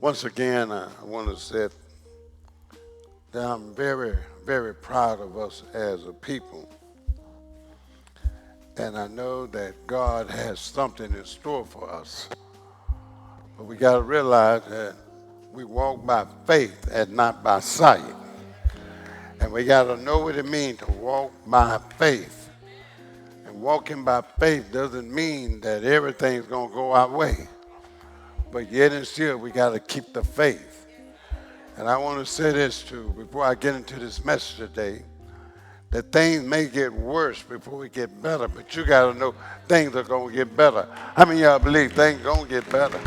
Once again, I want to say that I'm very, very proud of us as a people. And I know that God has something in store for us. But we got to realize that we walk by faith and not by sight. And we got to know what it means to walk by faith. And walking by faith doesn't mean that everything's going to go our way. But yet and still, we got to keep the faith. And I want to say this too, before I get into this message today, that things may get worse before we get better, but you got to know things are going to get better. How many of y'all believe things going to get better?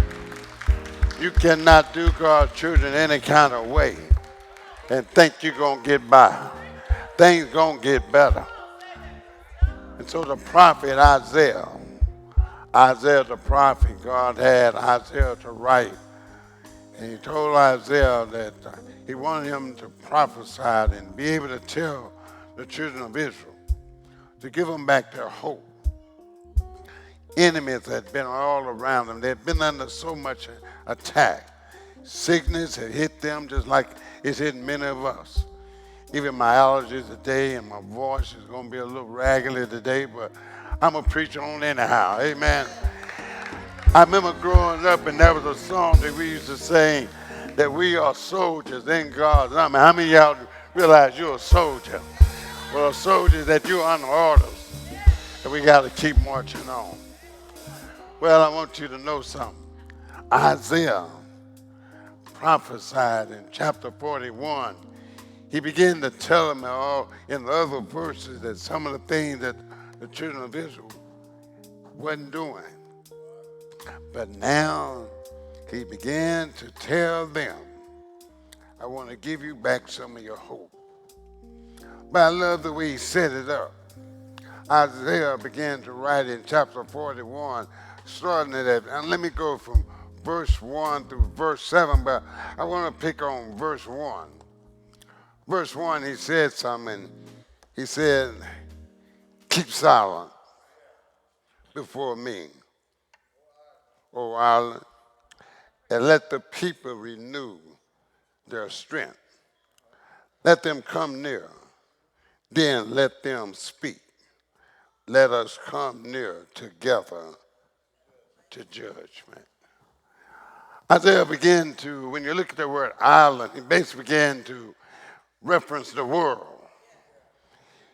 You cannot do God's children any kind of way and think you're going to get by. Things going to get better. And so the prophet Isaiah the prophet, God had Isaiah to write. And he told Isaiah that he wanted him to prophesy and be able to tell the children of Israel, to give them back their hope. Enemies had been all around them. They had been under so much attack. Sickness had hit them just like it's hit many of us. Even my allergies today and my voice is going to be a little raggedy today, but I'm a preacher on anyhow. Amen. I remember growing up and there was a song that we used to sing that we are soldiers in God's army. How many of y'all realize you're a soldier? Well, a soldier that you're under orders, and we got to keep marching on. Well, I want you to know something. Isaiah prophesied in chapter 41. He began to tell them all in the other verses that some of the things that the children of Israel wasn't doing. But now he began to tell them, I want to give you back some of your hope. But I love the way he set it up. Isaiah began to write in chapter 41, starting at, and let me go from verse 1 through verse 7, but I want to pick on verse 1. Verse 1, he said something. He said, keep silent before me, O island, and let the people renew their strength. Let them come near, then let them speak. Let us come near together to judgment. Isaiah began to, when you look at the word island, he basically began to reference the world.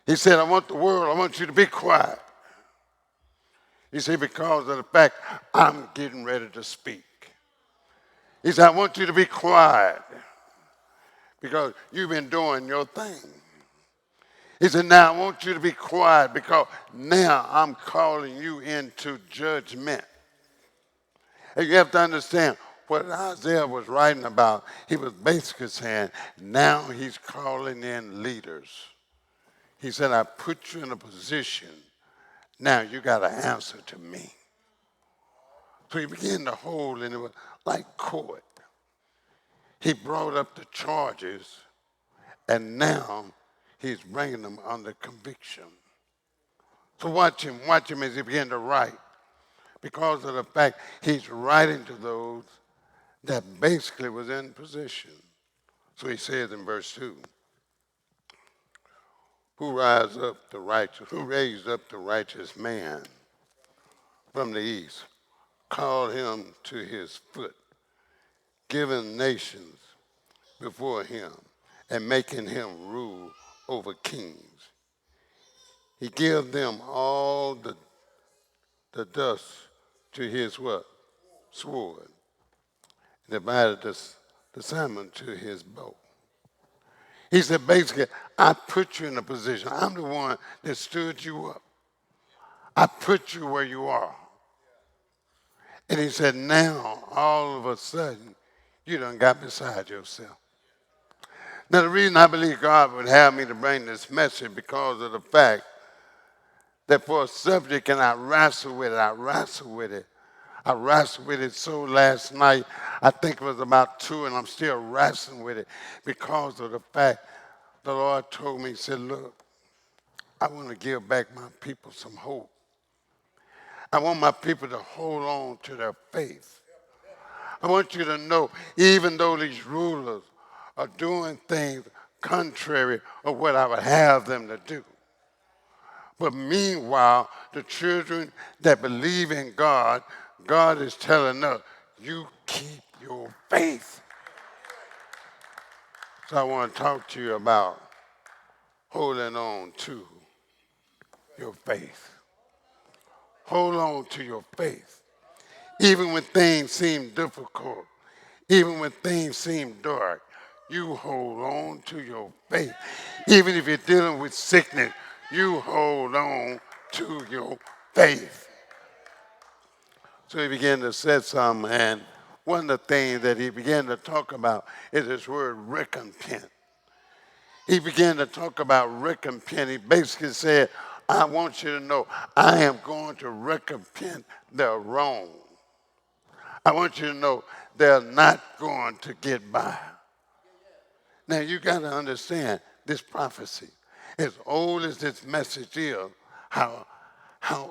He said, I want you to be quiet. He said, because of the fact I'm getting ready to speak. He said, I want you to be quiet because you've been doing your thing. He said, now I want you to be quiet because now I'm calling you into judgment. And you have to understand what Isaiah was writing about. He was basically saying, now he's calling in leaders. He said, I put you in a position. Now you got to answer to me. So he began to hold, and it was like court. He brought up the charges, and now he's bringing them under conviction. So watch him as he began to write. Because of the fact he's writing to those that basically was in position. So he says in verse 2, who raised up the righteous man from the east, called him to his foot, giving nations before him, and making him rule over kings. He gave them all the dust to his what? Sword. Divided the salmon to his bow. He said, basically, I put you in a position. I'm the one that stood you up. I put you where you are. And he said, now, all of a sudden, you done got beside yourself. Now, the reason I believe God would have me to bring this message because of the fact that for a subject, and I wrestle with it. I wrestled with it so last night, I think it was about 2, and I'm still wrestling with it because of the fact the Lord told me, he said, look, I want to give back my people some hope. I want my people to hold on to their faith. I want you to know, even though these rulers are doing things contrary of what I would have them to do. But meanwhile, the children that believe in God, God is telling us, you keep your faith. So I want to talk to you about holding on to your faith. Hold on to your faith. Even when things seem difficult, even when things seem dark, you hold on to your faith. Even if you're dealing with sickness, you hold on to your faith. So he began to say something, and one of the things that he began to talk about is this word recompense. He began to talk about recompense. He basically said, I want you to know I am going to recompense their wrong. I want you to know they're not going to get by. Now you got to understand this prophecy. As old as this message is, how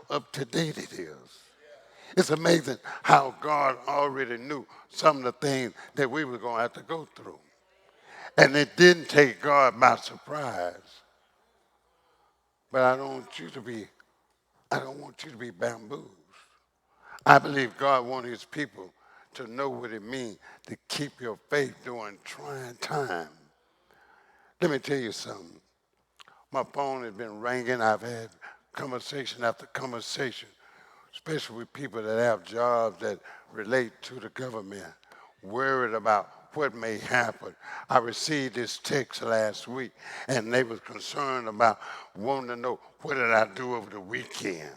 up to date it is. It's amazing how God already knew some of the things that we were going to have to go through. And it didn't take God by surprise. But I don't want you to be bamboozled. I believe God wants his people to know what it means to keep your faith during trying times. Let me tell you something. My phone has been ringing. I've had conversation after conversation, especially with people that have jobs that relate to the government, worried about what may happen. I received this text last week, and they was concerned about wanting to know what did I do over the weekend.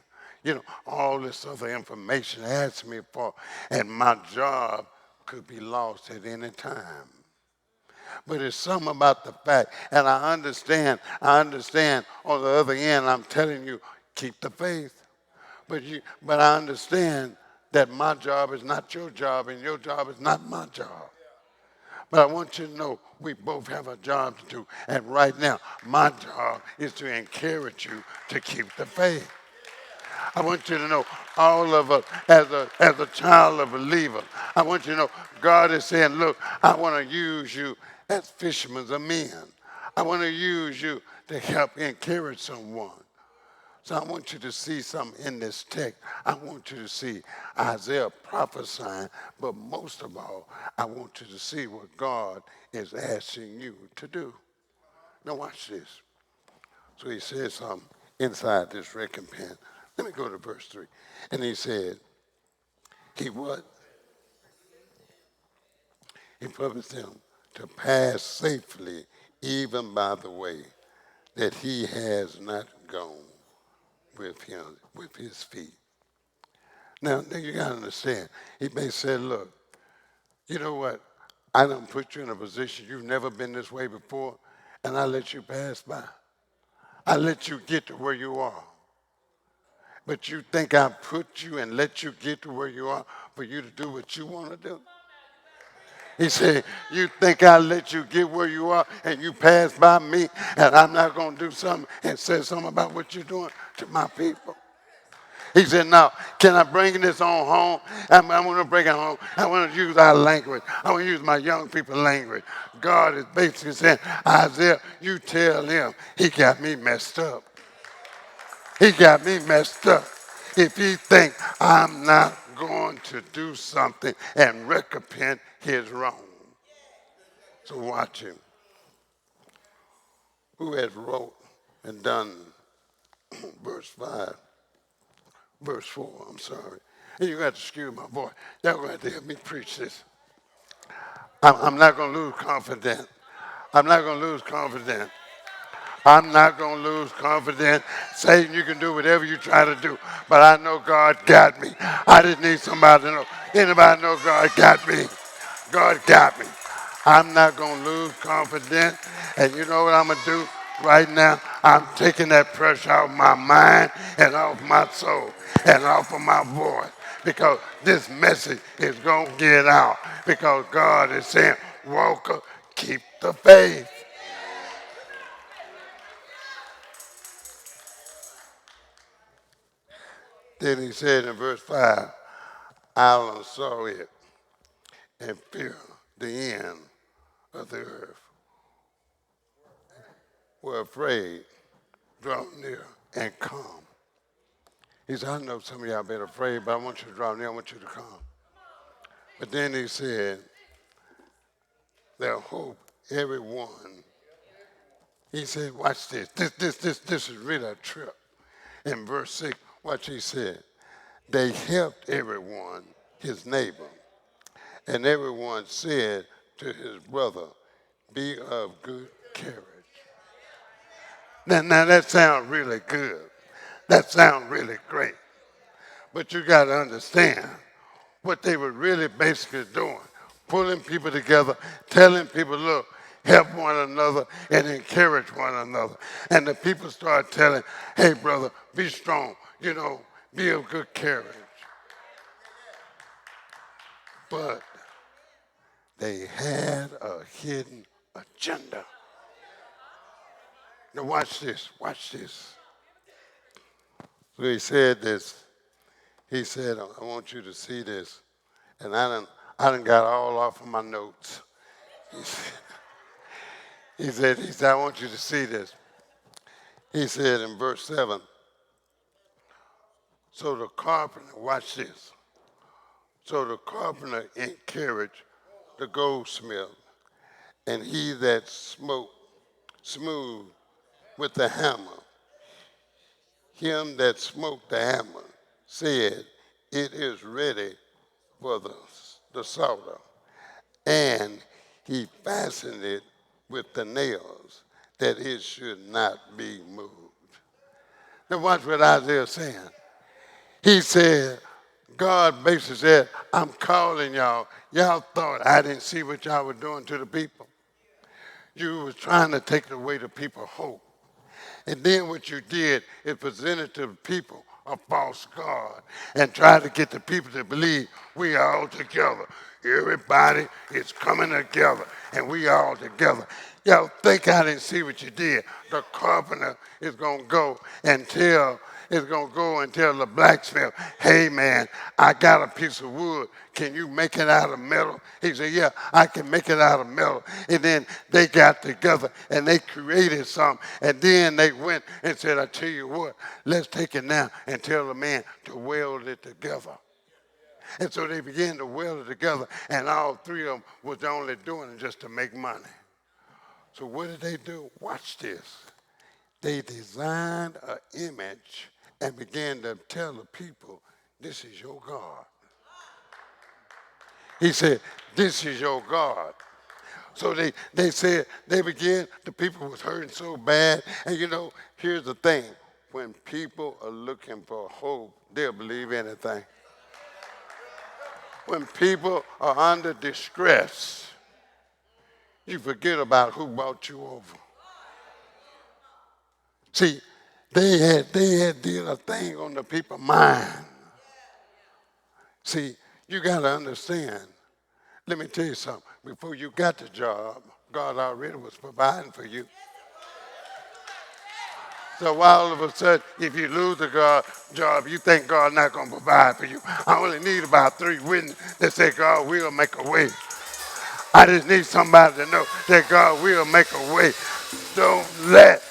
You know, all this other information they asked me for, and my job could be lost at any time. But it's something about the fact, and I understand on the other end, I'm telling you, keep the faith. But I understand that my job is not your job and your job is not my job. But I want you to know we both have a job to do. And right now, my job is to encourage you to keep the faith. I want you to know all of us as a child of a believer, I want you to know God is saying, look, I want to use you as fishermen of men. I want to use you to help encourage someone. So I want you to see something in this text. I want you to see Isaiah prophesying, but most of all, I want you to see what God is asking you to do. Now watch this. So he says something inside this recompense. Let me go to verse 3. And he said, he what? He purposed him to pass safely even by the way that he has not gone with him, with his feet. Now you got to understand. He may say, look, you know what? I done put you in a position you've never been this way before, and I let you pass by. I let you get to where you are. But you think I put you and let you get to where you are for you to do what you want to do? He said, you think I let you get where you are and you pass by me and I'm not going to do something and say something about what you're doing to my people? He said, now, can I bring this on home? I want to bring it home. I want to use our language. I want to use my young people language. God is basically saying, Isaiah, you tell him he got me messed up. He got me messed up. If he think I'm not going to do something and recompense his wrong. So watch him. Who has wrote and done verse 5, verse 4, I'm sorry. And you got to excuse my voice. Y'all going to have to help me preach this. I'm not going to lose confidence. I'm not going to lose confidence. I'm not going to lose confidence. Satan, you can do whatever you try to do, but I know God got me. I just need somebody to know. Anybody know God got me? God got me. I'm not going to lose confidence. And you know what I'm going to do right now? I'm taking that pressure off my mind and off my soul and off of my voice because this message is going to get out because God is saying, Walker, keep the faith. Then he said in verse 5, Alan saw it. and fear the end of the earth. Were afraid, draw near, and come. He said, I know some of y'all been afraid, but I want you to draw near, I want you to come. But then he said, their hope, everyone. He said, watch this. This is really a trip. In verse 6, watch he said. They helped everyone, his neighbor, and everyone said to his brother, be of good courage. Now that sounds really good. That sounds really great. But you got to understand what they were really basically doing. Pulling people together, telling people, look, help one another and encourage one another. And the people start telling, hey, brother, be strong, be of good courage. But they had a hidden agenda. Now watch this. So he said this. He said, I want you to see this. And I done got all off of my notes. He said, I want you to see this. He said in verse 7, so the carpenter, watch this. So the carpenter encouraged the goldsmith, and he that smote smooth with the hammer, him that smote the hammer, said, it is ready for the solder. And he fastened it with the nails, that it should not be moved. Now watch what Isaiah is saying. He said, God basically said, I'm calling y'all. Y'all thought I didn't see what y'all were doing to the people. You was trying to take away the people's hope. And then what you did is presented to the people a false God and tried to get the people to believe we are all together. Everybody is coming together and we all together. Y'all think I didn't see what you did. The carpenter is going to go and tell the blacksmith, hey man, I got a piece of wood. Can you make it out of metal? He said, yeah, I can make it out of metal. And then they got together and they created something. And then they went and said, I tell you what, let's take it now and tell the man to weld it together. And so they began to weld it together, and all three of them was only doing it just to make money. So what did they do? Watch this. They designed an image and began to tell the people, this is your God. He said, this is your God. So they said, the people was hurting so bad. And here's the thing. When people are looking for hope, they'll believe anything. When people are under distress, you forget about who brought you over. See, they had did a thing on the people's mind. See, you got to understand. Let me tell you something. Before you got the job, God already was providing for you. So why all of a sudden, if you lose the job, you think God's not going to provide for you? I only need about 3 witnesses that say God will make a way. I just need somebody to know that God will make a way. Don't let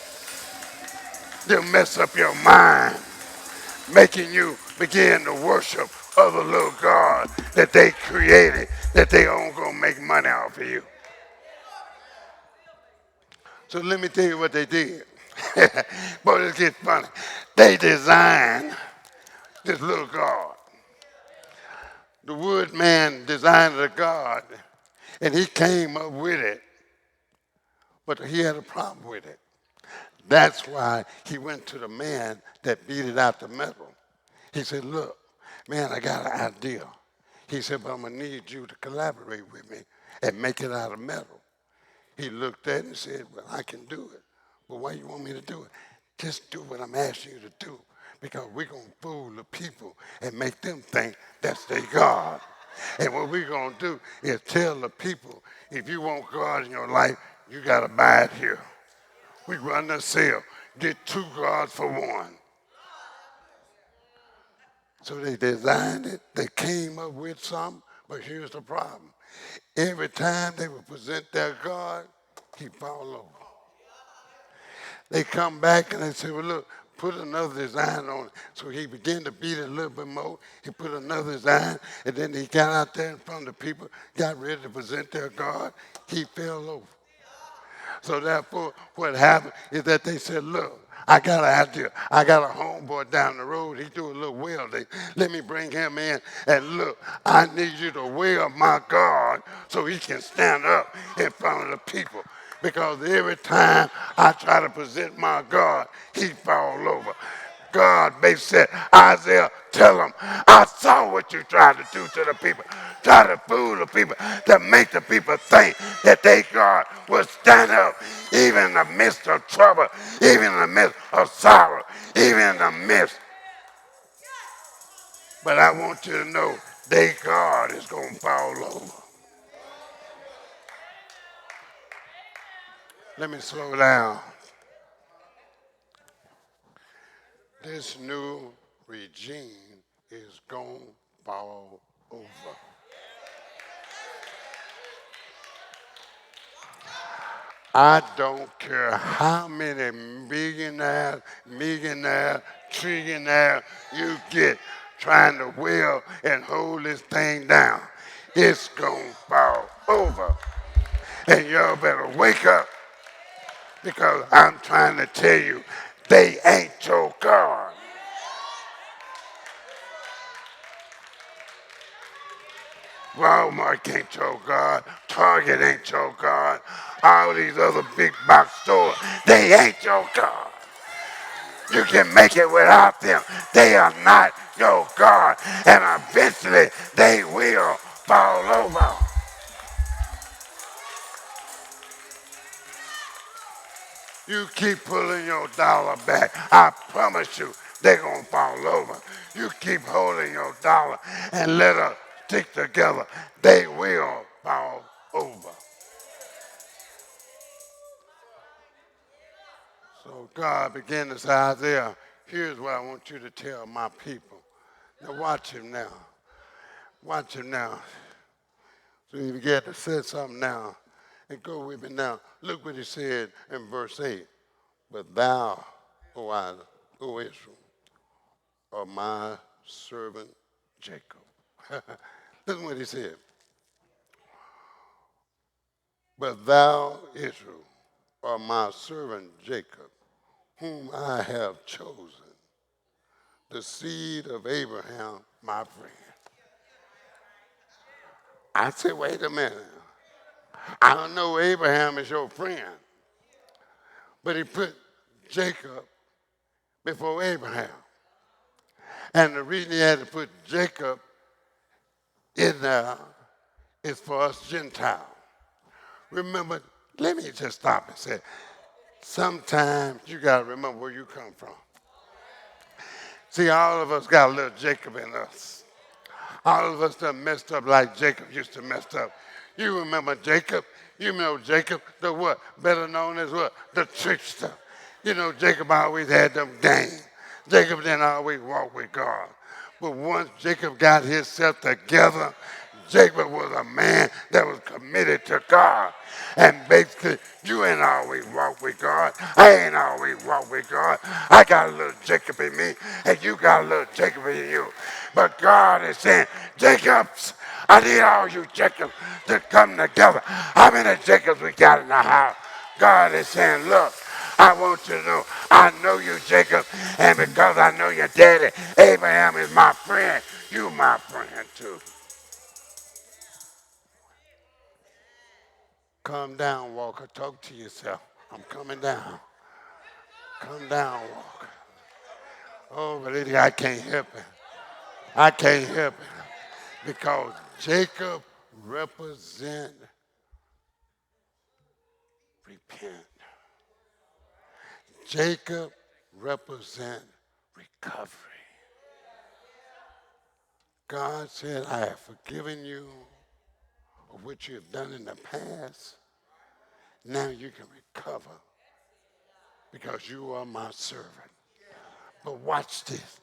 them mess up your mind, making you begin to worship other little God that they created, that they aren't going to make money off of you. So let me tell you what they did. Boy, this gets funny. They designed this little God. The woodman designed a God, and he came up with it, but he had a problem with it. That's why he went to the man that beat it out the metal. He said, look, man, I got an idea. He said, but I'm going to need you to collaborate with me and make it out of metal. He looked at it and said, well, I can do it. But why you want me to do it? Just do what I'm asking you to do, because we're going to fool the people and make them think that's their God. And what we're going to do is tell the people, if you want God in your life, you got to buy it here. We run a sale. Get 2 gods for 1. So they designed it. They came up with something. But here's the problem. Every time they would present their God, he fall over. They come back and they say, well, look, put another design on it. So he began to beat it a little bit more. He put another design, and then he got out there in front of the people, got ready to present their God. He fell over. So therefore, what happened is that they said, look, I got an idea. I got a homeboy down the road. He do a little welding. Let me bring him in. And look, I need you to weld my God so he can stand up in front of the people. Because every time I try to present my God, he fall over. God may say, Isaiah, tell them, I saw what you tried to do to the people. Try to fool the people, to make the people think that they God will stand up even in the midst of trouble, even in the midst of sorrow, even in the midst. But I want you to know, they God is going to fall over. Let me slow down. This new regime is going to fall over. I don't care how many millionaires, trillionaires you get trying to will and hold this thing down. It's going to fall over. And y'all better wake up because I'm trying to tell you, they ain't your God. Walmart ain't your God. Target ain't your God. All these other big box stores, they ain't your God. You can make it without them. They are not your God. And eventually they will fall over. You keep pulling your dollar back. I promise you they're going to fall over. You keep holding your dollar and let us stick together. They will fall over. So God began to say, Isaiah, here's what I want you to tell my people. Now watch him now. Watch him now. So he began to say something now. And go with me now. Look what he said in verse 8. But thou, O Israel, are my servant Jacob. Listen what he said. But thou, Israel, are my servant Jacob, whom I have chosen, the seed of Abraham, my friend. I said, wait a minute. I don't know Abraham is your friend, but he put Jacob before Abraham. And the reason he had to put Jacob in there is for us Gentiles. Remember, let me just stop and say, sometimes you got to remember where you come from. See, all of us got a little Jacob in us. All of us done messed up like Jacob used to mess up. You remember Jacob? You know Jacob, the what? Better known as what? The trickster. You know, Jacob always had them games. Jacob didn't always walk with God. But once Jacob got himself together, Jacob was a man that was committed to God. And basically, you ain't always walk with God. I ain't always walk with God. I got a little Jacob in me, and you got a little Jacob in you. But God is saying, Jacobs, I need all you Jacobs to come together. How many Jacobs we got in the house? God is saying, look, I want you to know, I know you, Jacob, and because I know your daddy, Abraham is my friend. You my friend, too. Come down, Walker. Talk to yourself. I'm coming down. Come down, Walker. Oh, but I can't help it. I can't help it. Because Jacob represents repent. Jacob represents recovery. God said, I have forgiven you of what you have done in the past. Now you can recover because you are my servant. But watch this.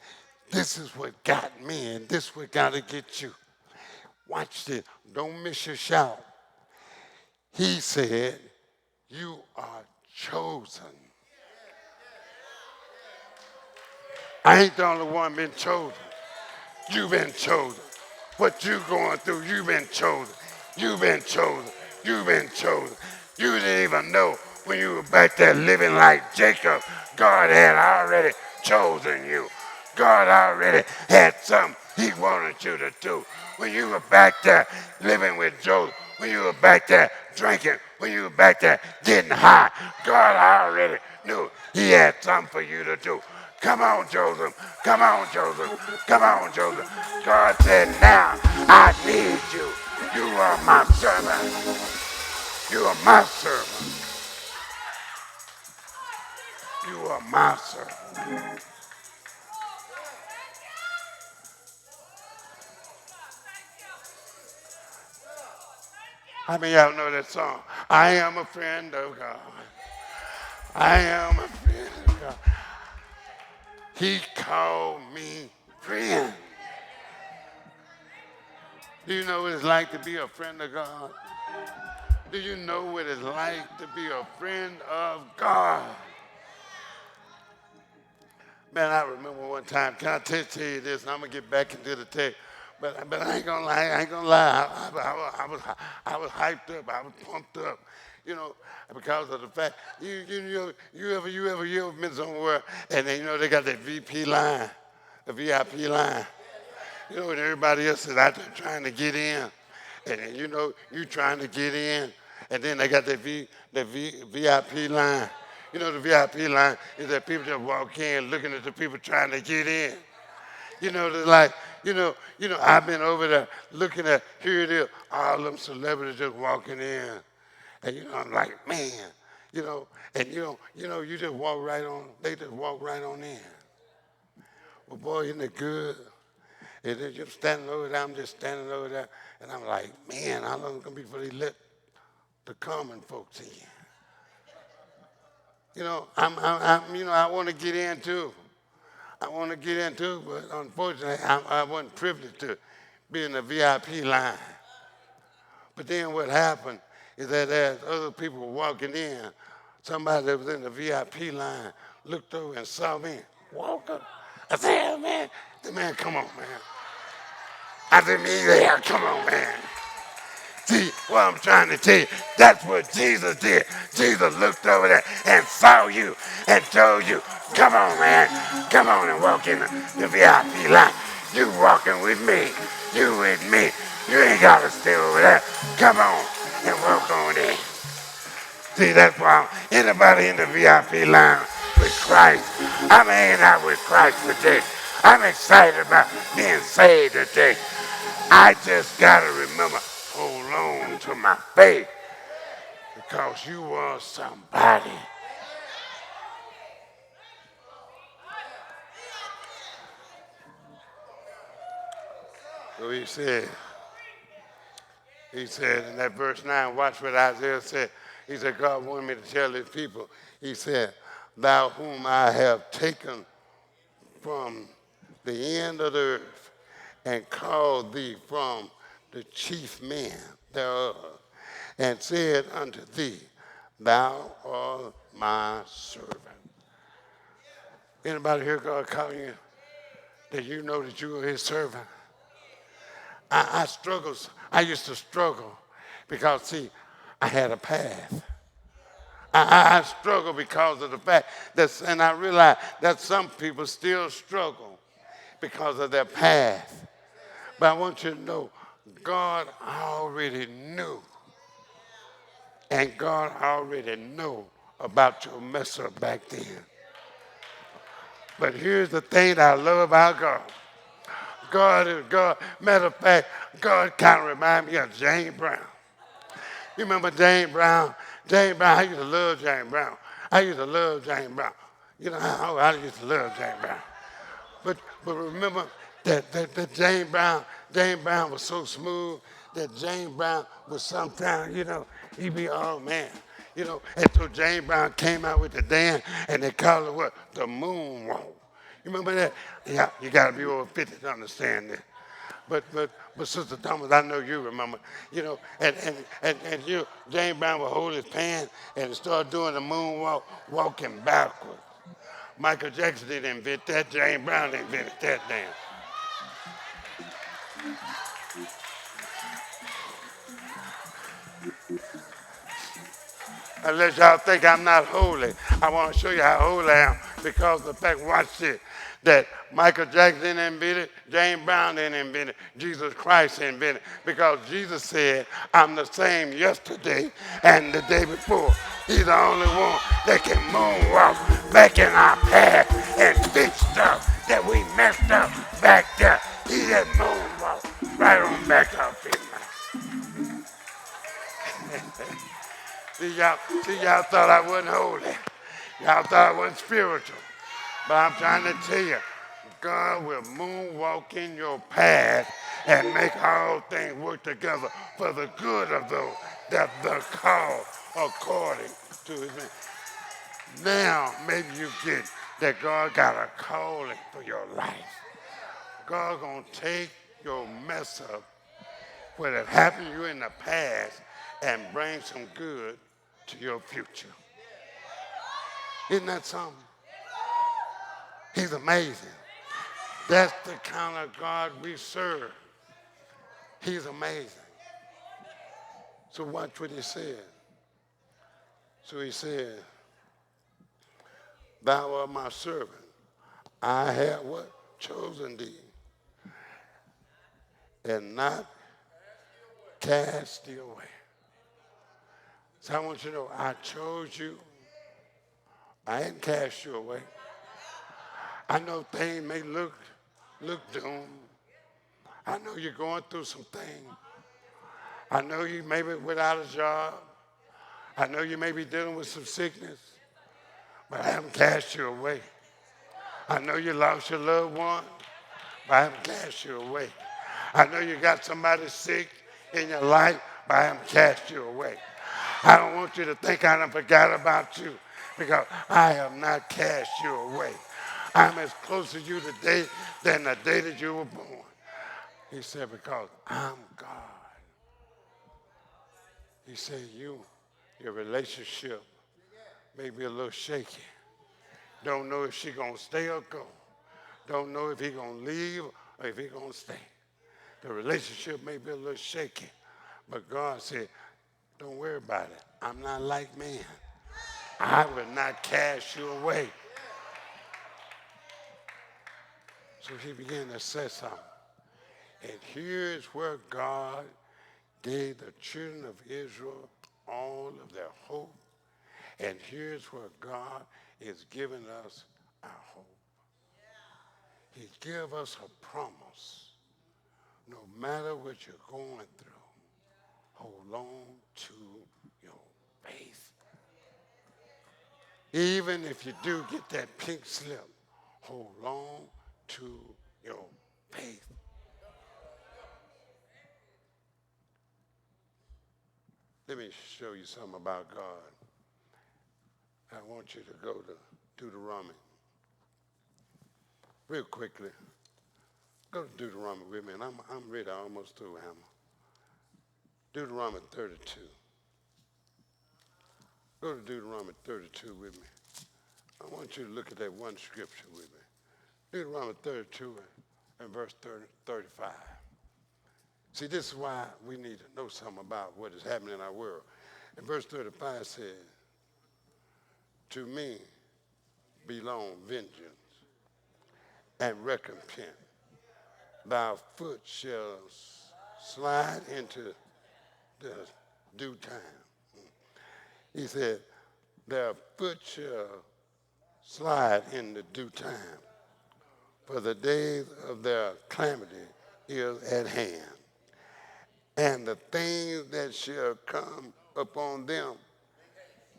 This is what got me, and this is what got to get you. Watch this. Don't miss your shout. He said, you are chosen. I ain't the only one been chosen. You've been chosen. What you going through, you've been chosen. You've been chosen. You've been chosen. You didn't even know when you were back there living like Jacob, God had already chosen you. God already had something he wanted you to do. When you were back there living with Joseph, when you were back there drinking, when you were back there getting high, God already knew he had something for you to do. Come on, Joseph. Come on, Joseph. Come on, Joseph. God said, now I need you. You are my servant. You are my servant. You are my servant. How many of y'all know that song? I am a friend of God. I am a friend of God. He called me friend. Do you know what it's like to be a friend of God? Do you know what it's like to be a friend of God? Man, I remember one time, can I tell you this? And I'm going to get back into the text. But I ain't going to lie, I was hyped up, I was pumped up, you know, because of the fact, you ever been somewhere and then, they got that VP line, the VIP line. And everybody else is out there trying to get in. And then, you trying to get in. And then they got that VIP line. The VIP line is that people just walk in looking at the people trying to get in. They're like, I've been over there looking at, here it is, all them celebrities just walking in. And, I'm like, man, and you just walk right on, they just walk right on in. Well, boy, isn't it good? And they're just standing over there, I'm just standing over there, and I'm like, man, how long is it going to be before they let the common folks in? I want to get in too. I want to get in too, but unfortunately, I wasn't privileged to be in the VIP line. But then what happened is that as other people were walking in, somebody that was in the VIP line looked over and saw me walking. I said, hey, man, come on, man. I said, me there, come on, man. See, what I'm trying to tell you, that's what Jesus did. Jesus looked over there and saw you and told you, come on, man. Come on and walk in the VIP line. You walking with me. You with me. You ain't got to stay over there. Come on and walk on in. See, that's why anybody in the VIP line with Christ, I'm hanging out with Christ today. I'm excited about being saved today. I just got to remember, hold on to my faith because you are somebody. So he said in that verse 9, watch what Isaiah said. He said, God wanted me to tell his people. He said, thou whom I have taken from the end of the earth and called thee from the chief men thereof, and said unto thee, thou art my servant. Anybody hear God calling you that you know that you are his servant? I used to struggle because, see, I had a path. I struggle because of the fact that, and I realize that some people still struggle because of their path. But I want you to know, God already knew. And God already knew about your mess up back then. But here's the thing that I love about God. God is God. Matter of fact, God kind of reminds me of James Brown. You remember James Brown? James Brown, I used to love James Brown. I used to love James Brown. I used to love James Brown. But remember that James Brown was so smooth that James Brown was sometimes, he'd be, oh man. And so James Brown came out with the dance and they called it what? The moonwalk. You remember that? Yeah, you got to be over 50 to understand that. But Sister Thomas, I know you remember, and you, James Brown would hold his pants and start doing the moonwalk, walking backwards. Michael Jackson didn't invent that. James Brown invented that dance. Unless y'all think I'm not holy, I want to show you how holy I am because of the fact, watch this, that Michael Jackson invented, James Brown didn't invent it, Jesus Christ invented it. Because Jesus said, I'm the same yesterday and the day before. He's the only one that can moonwalk back in our past and fix stuff that we messed up back there. He just moonwalk right on back up in there. See, y'all thought I wasn't holy. Y'all thought I wasn't spiritual. But I'm trying to tell you, God will moonwalk in your path and make all things work together for the good of those that are called according to his name. Now, maybe you get that God got a calling for your life. God's going to take your mess up, what had happened to you in the past, and bring some good to your future. Isn't that something? He's amazing. That's the kind of God we serve. He's amazing. So watch what he said. So he said, thou art my servant. I have what? Chosen thee. And not cast thee away. So I want you to know, I chose you. I didn't cast you away. I know things may look doomed. I know you're going through some things. I know you may be without a job. I know you may be dealing with some sickness, but I haven't cast you away. I know you lost your loved one, but I haven't cast you away. I know you got somebody sick in your life, but I haven't cast you away. I don't want you to think I done forgot about you because I have not cast you away. I'm as close to you today than the day that you were born. He said, because I'm God. He said, your relationship may be a little shaky. Don't know if she's going to stay or go. Don't know if he's going to leave or if he's going to stay. The relationship may be a little shaky. But God said, don't worry about it. I'm not like man. I will not cast you away. So he began to say something. And here's where God gave the children of Israel all of their hope. And here's where God is giving us our hope. He gave us a promise. No matter what you're going through, hold on to your faith. Even if you do get that pink slip, hold on to your faith. Let me show you something about God. I want you to go to Deuteronomy. Real quickly. Go to Deuteronomy with me, and I'm ready, almost through, Hammer. Deuteronomy 32. Go to Deuteronomy 32 with me. I want you to look at that one scripture with me. Deuteronomy 32 and verse 35. See, this is why we need to know something about what is happening in our world. And verse 35 says, to me belong vengeance and recompense. Thy foot shall slide into the due time. He said, their foot shall slide in the due time, for the days of their calamity is at hand. And the things that shall come upon them,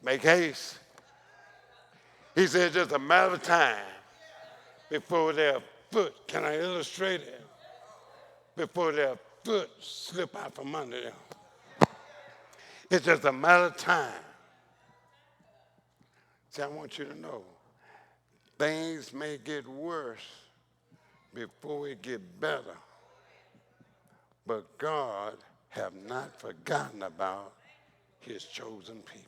make haste. He said, just a matter of time before their foot, can I illustrate it? Before their foot slip out from under them. It's just a matter of time. See, I want you to know, things may get worse before it get better. but God have not forgotten about his chosen people.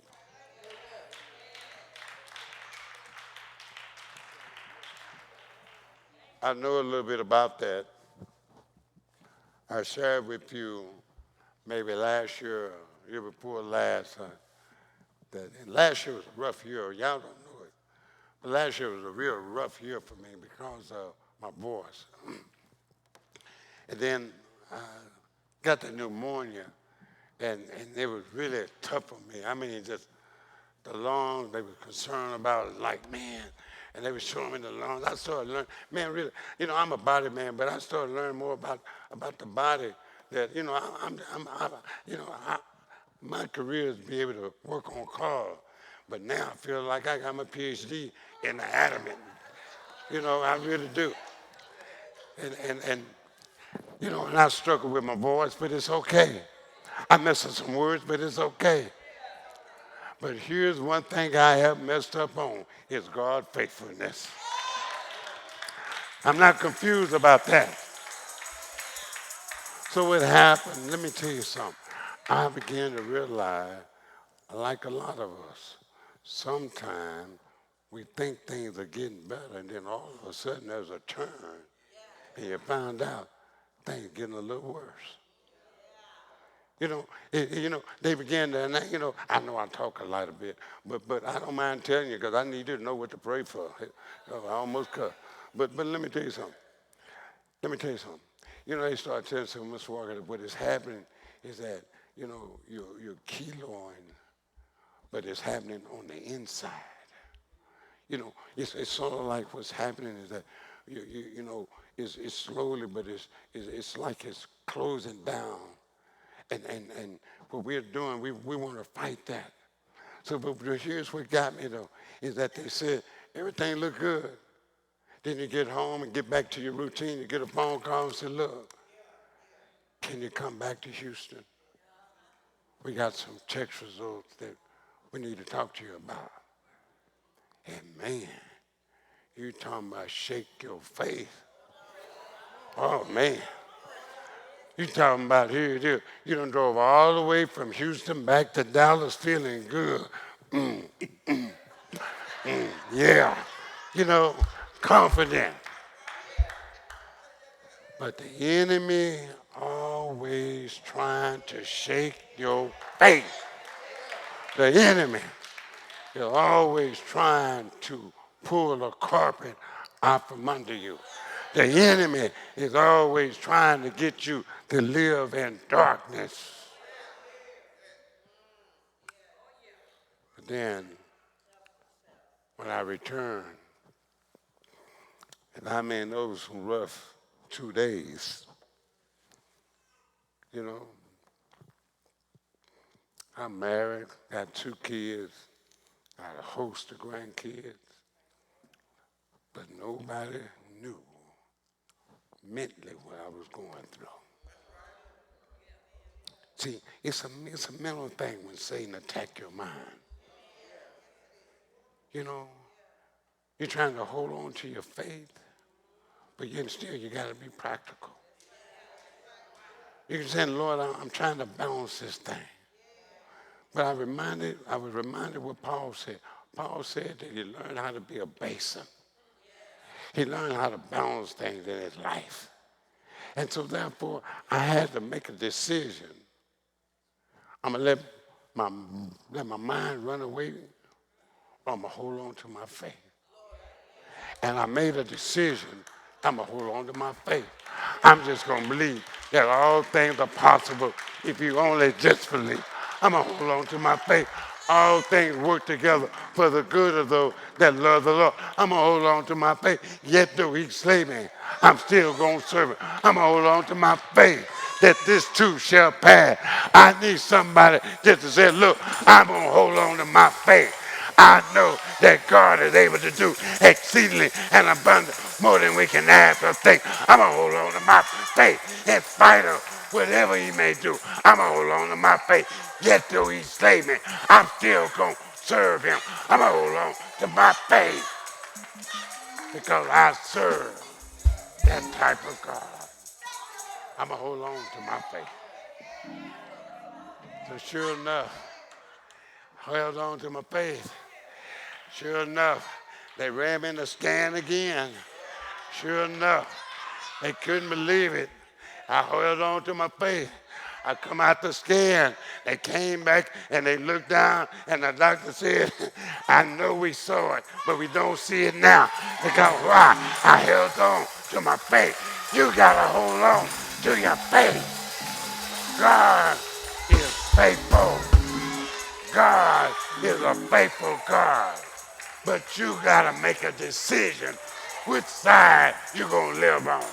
I know a little bit about that. I shared with you maybe last year, year before last, that and last year was a rough year. Y'all don't know it. But last year was a real rough year for me because of my voice. And then I got the pneumonia, and it was really tough on me. I mean, just the lungs, they were concerned about it, like, man, and they were showing me the lungs. I started learning, man, really, I'm a body man, but I started learning more about the body that, my career is be able to work on cars, but now I feel like I got my PhD in anatomy. I really do. And I struggle with my voice, but it's okay. I mess up some words, but it's okay. But here's one thing I have messed up on is God's faithfulness. I'm not confused about that. So what happened, let me tell you something. I began to realize, like a lot of us, sometimes we think things are getting better, and then all of a sudden there's a turn, and you find out things are getting a little worse. They began to, and I know I talk a lot of bit, but I don't mind telling you because I need you to know what to pray for. I almost cut. But let me tell you something. They start telling some Mr. Walker that what is happening is that, you're kiloing, but it's happening on the inside. It's sort of like what's happening is that, it's slowly, but it's like it's closing down. And what we're doing, we want to fight that. So, but here's what got me, though, is that they said, everything look good. Then you get home and get back to your routine. You get a phone call and say, look, can you come back to Houston? We got some text results that we need to talk to you about. And man, you talking about shake your faith. Oh, man. You talking about here, you done drove all the way from Houston back to Dallas feeling good. Yeah. Confident. But the enemy always trying to shake your faith. The enemy is always trying to pull the carpet out from under you. The enemy is always trying to get you to live in darkness. But then, when I returned, and I mean those some rough 2 days, I'm married, got 2 kids, got a host of grandkids, but nobody knew mentally what I was going through. See, it's a mental thing when Satan attack your mind. You're trying to hold on to your faith, but yet still you got to be practical. You can say, Lord, I'm trying to balance this thing. But I was reminded what Paul said. Paul said that he learned how to be a basin. He learned how to balance things in his life. And so therefore, I had to make a decision. I'm going to let my mind run away, or I'm going to hold on to my faith. And I made a decision. I'm going to hold on to my faith. I'm just going to believe that all things are possible if you only just believe. I'm going to hold on to my faith. All things work together for the good of those that love the Lord. I'm going to hold on to my faith. Yet though he slay me, I'm still going to serve him. I'm going to hold on to my faith that this too shall pass. I need somebody just to say, look, I'm going to hold on to my faith. I know that God is able to do exceedingly and abundant more than we can ask or think. I'm going to hold on to my faith in spite of whatever he may do. I'm going to hold on to my faith. Yet though he slay me, I'm still going to serve him. I'm going to hold on to my faith because I serve that type of God. I'm going to hold on to my faith. So sure enough, I held on to my faith. Sure enough, they ran me in the scan again. Sure enough, they couldn't believe it. I held on to my faith. I come out the scan. They came back and they looked down and the doctor said, I know we saw it, but we don't see it now. Because why? I held on to my faith. You got to hold on to your faith. God is faithful. God is a faithful God. But you got to make a decision which side you're going to live on.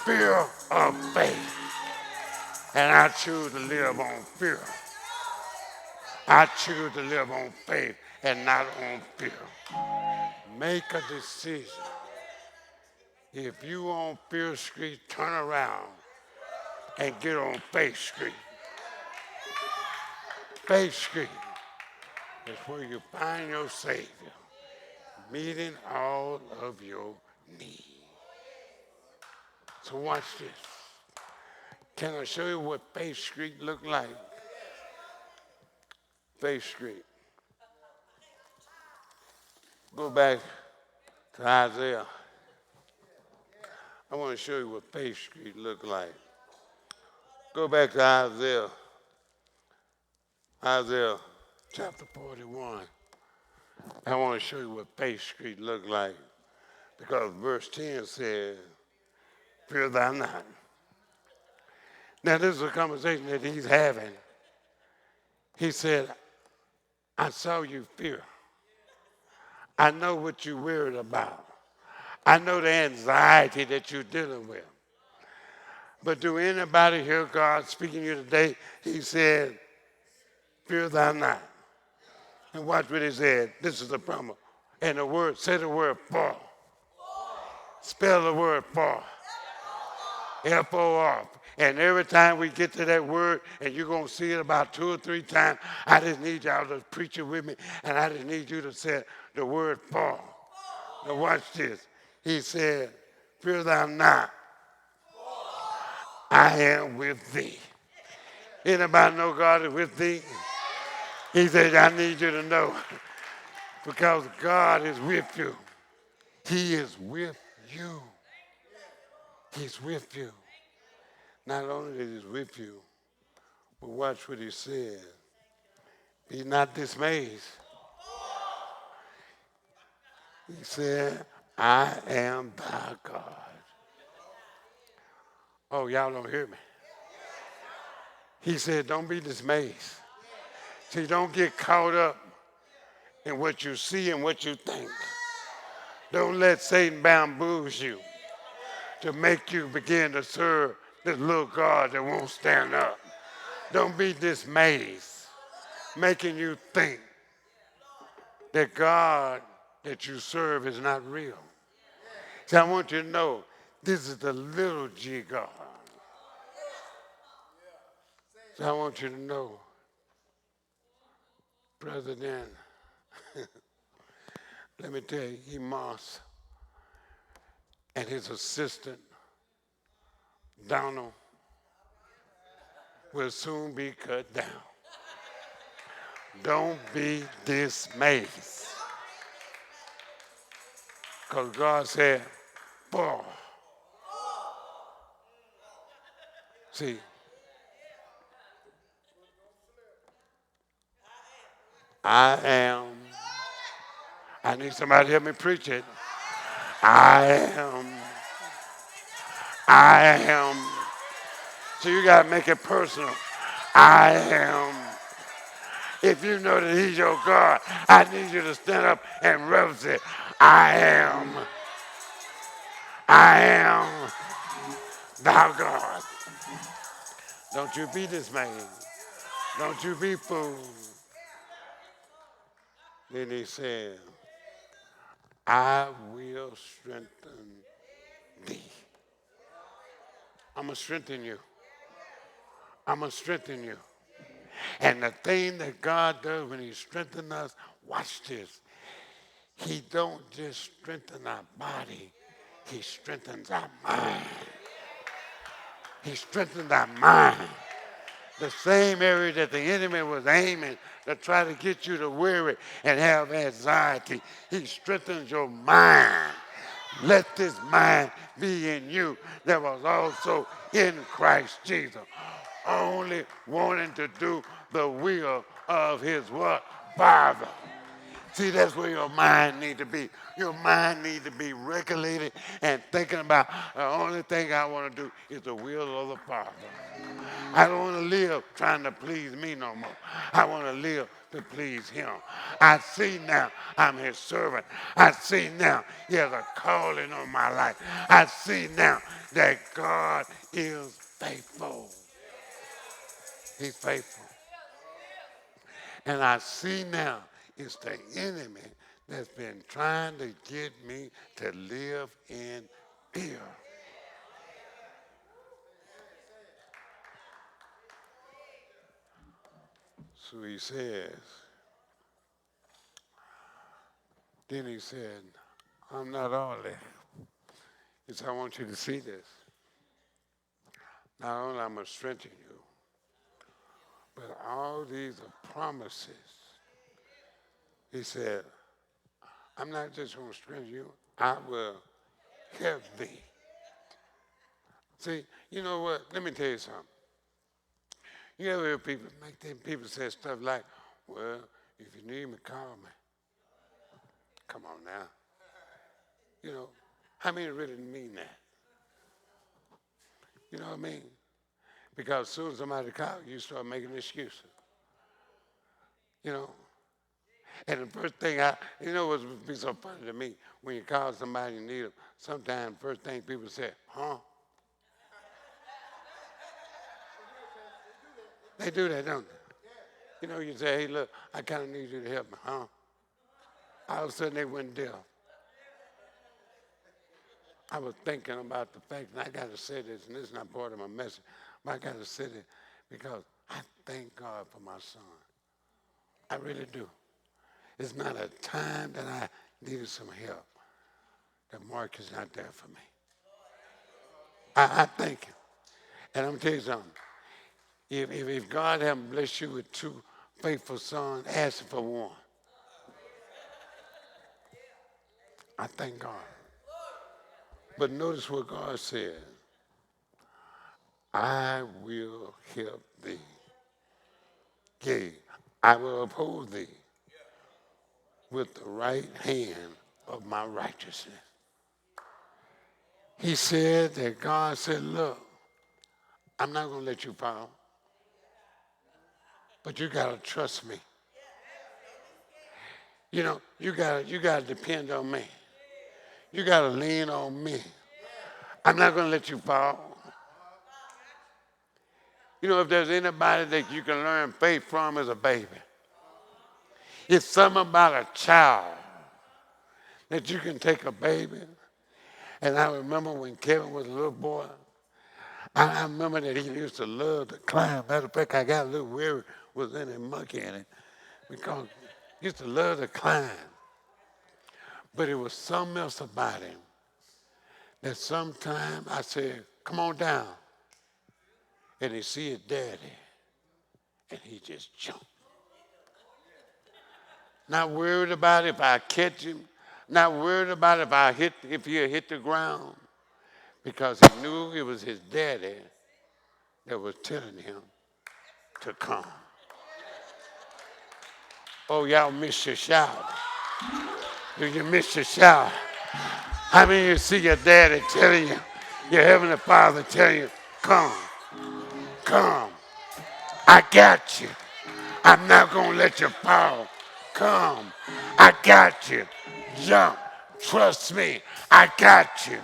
Fear of faith. And I choose to live on fear. I choose to live on faith and not on fear. Make a decision. If you on Fear Street, turn around and get on Faith Street. Faith Street is where you find your Savior, meeting all of your needs. So watch this. Can I show you what Faith Street looked like? Faith Street. Go back to Isaiah. I want to show you what Faith Street looked like. Go back to Isaiah. Isaiah chapter 41. I want to show you what Faith Street looked like. Because verse 10 says, fear thou not. Now this is a conversation that he's having. He said, I saw you fear. I know what you're worried about. I know the anxiety that you're dealing with. But do anybody hear God speaking to you today? He said, fear thou not. And watch what he said. This is the promise. And the word, say the word for. Spell the word for. F-O-R. And every time we get to that word, and you're going to see it about 2 or 3 times, I just need y'all to preach it with me, and I just need you to say the word for. Now watch this. He said, fear thou not. I am with thee. Anybody know God is with thee? He said, I need you to know, because God is with you. He is with you. He's with you. Not only that he's with you, but watch what he said. Be not dismayed. He said, I am thy God. Oh, y'all don't hear me. He said, don't be dismayed. See, don't get caught up in what you see and what you think. Don't let Satan bamboozle you to make you begin to serve this little God that won't stand up. Don't be dismayed, making you think that God that you serve is not real. See, I want you to know this is the little G God. So I want you to know, President, let me tell you, Moss and his assistant, Donald, will soon be cut down. Don't be dismayed. Because God said, for. See, I need somebody to help me preach it. I am. So you got to make it personal. I am. If you know that he's your God, I need you to stand up and reverence it. I am thou God. Don't you be dismayed. Don't you be fooled. Then he said, I will strengthen thee. I'm going to strengthen you. I'm going to strengthen you. And the thing that God does when he strengthens us, watch this. He don't just strengthen our body, he strengthens our mind. He strengthens our mind. The same area that the enemy was aiming to try to get you to worry and have anxiety. He strengthens your mind. Let this mind be in you that was also in Christ Jesus. Only wanting to do the will of his what? Father. See, that's where your mind need to be. Your mind need to be regulated and thinking about the only thing I want to do is the will of the Father. I don't want to live trying to please me no more. I want to live to please him. I see now I'm his servant. I see now he has a calling on my life. I see now that God is faithful. He's faithful. And I see now it's the enemy that's been trying to get me to live in fear. So he says, then he said, I'm not all that. He said, I want you to see this. Not only am I going to strengthen you, but all these are promises. He said, I'm not just going to strengthen you, I will help thee. See, you know what? Let me tell you something. You ever hear people say stuff like, well, if you need me, call me. Come on now. You know, how many really mean that? You know what I mean? Because as soon as somebody calls, you start making excuses. You know? And the first thing what would be so funny to me, when you call somebody and need them, sometimes first thing people say, huh? They do that, don't they? You know, you say, hey, look, I kind of need you to help me, huh? All of a sudden they went deaf. I was thinking about the fact, and I got to say this, and this is not part of my message, but I got to say this because I thank God for my son. I really do. It's not a time that I needed some help that Mark is not there for me. I thank him. And I'm going to tell you something. If God hasn't blessed you with two faithful sons, ask him for one. I thank God. But notice what God said. I will help thee. Yea, I will uphold thee with the right hand of my righteousness. He said that God said, look, I'm not going to let you fall, but you got to trust me. You know, you got to depend on me. You got to lean on me. I'm not going to let you fall. You know, if there's anybody that you can learn faith from is a baby. It's something about a child that you can take a baby. And I remember when Kevin was a little boy, I remember that he used to love to climb. Matter of fact, I got a little weary with any monkey in it because he used to love to climb. But it was something else about him that sometimes I said, come on down. And he see his daddy, and he just jumped. Not worried about if I catch him, not worried about if he'll hit the ground, because he knew it was his daddy that was telling him to come. Oh, y'all missed your shout. You missed your shout. How many of you see your daddy telling you, your heavenly Father telling you, come, come, I got you. I'm not going to let you fall. Come, I got you. Jump, trust me, I got you.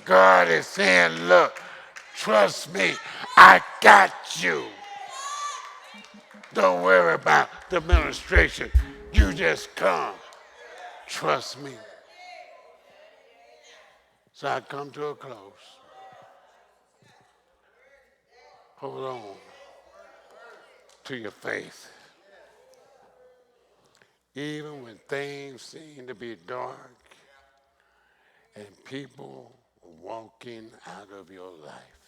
God is saying, look, trust me, I got you. Don't worry about the administration. You just come. Trust me. So I come to a close. Hold on to your faith. Even when things seem to be dark and people walking out of your life.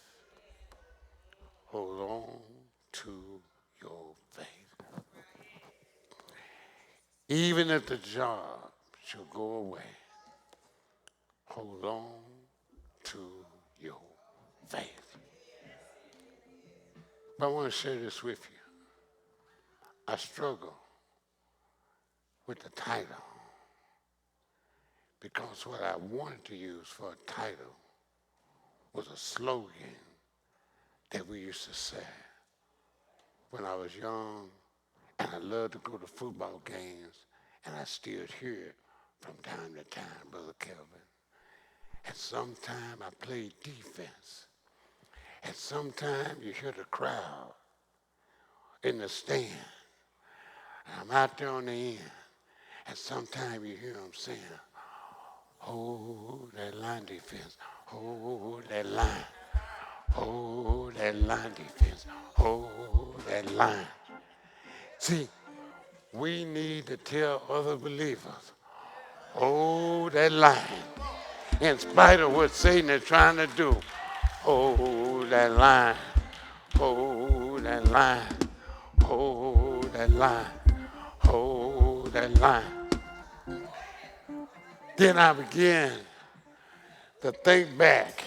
hold on to your faith. Even if the job should go away, hold on to your faith. But I want to share this with you. I struggle with the title because what I wanted to use for a title was a slogan that we used to say when I was young, and I loved to go to football games, and I still hear it from time to time, Brother Kelvin. And sometimes I played defense. And sometimes you hear the crowd in the stand. And I'm out there on the end. And sometimes you hear them saying, hold that line defense, hold that line, hold that line defense, hold that line. See, we need to tell other believers, hold that line. In spite of what Satan is trying to do, hold that line, hold that line, hold that line, hold that line. Then I began to think back.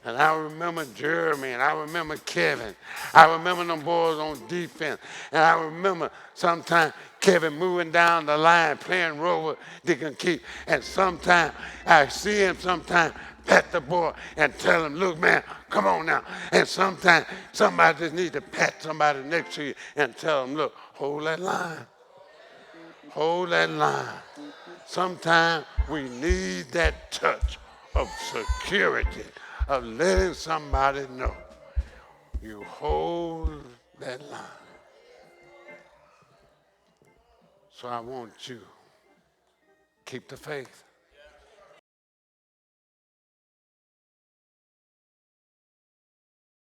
And I remember Jeremy, and I remember Kevin. I remember them boys on defense. And I remember sometimes Kevin moving down the line, playing Rover, Dick Keith. And sometimes I see him sometimes pat the boy and tell him, look, man, come on now. And sometimes somebody just needs to pat somebody next to you and tell them, look, hold that line. Hold that line. Sometimes we need that touch of security, of letting somebody know you hold that line. So I want you to keep the faith.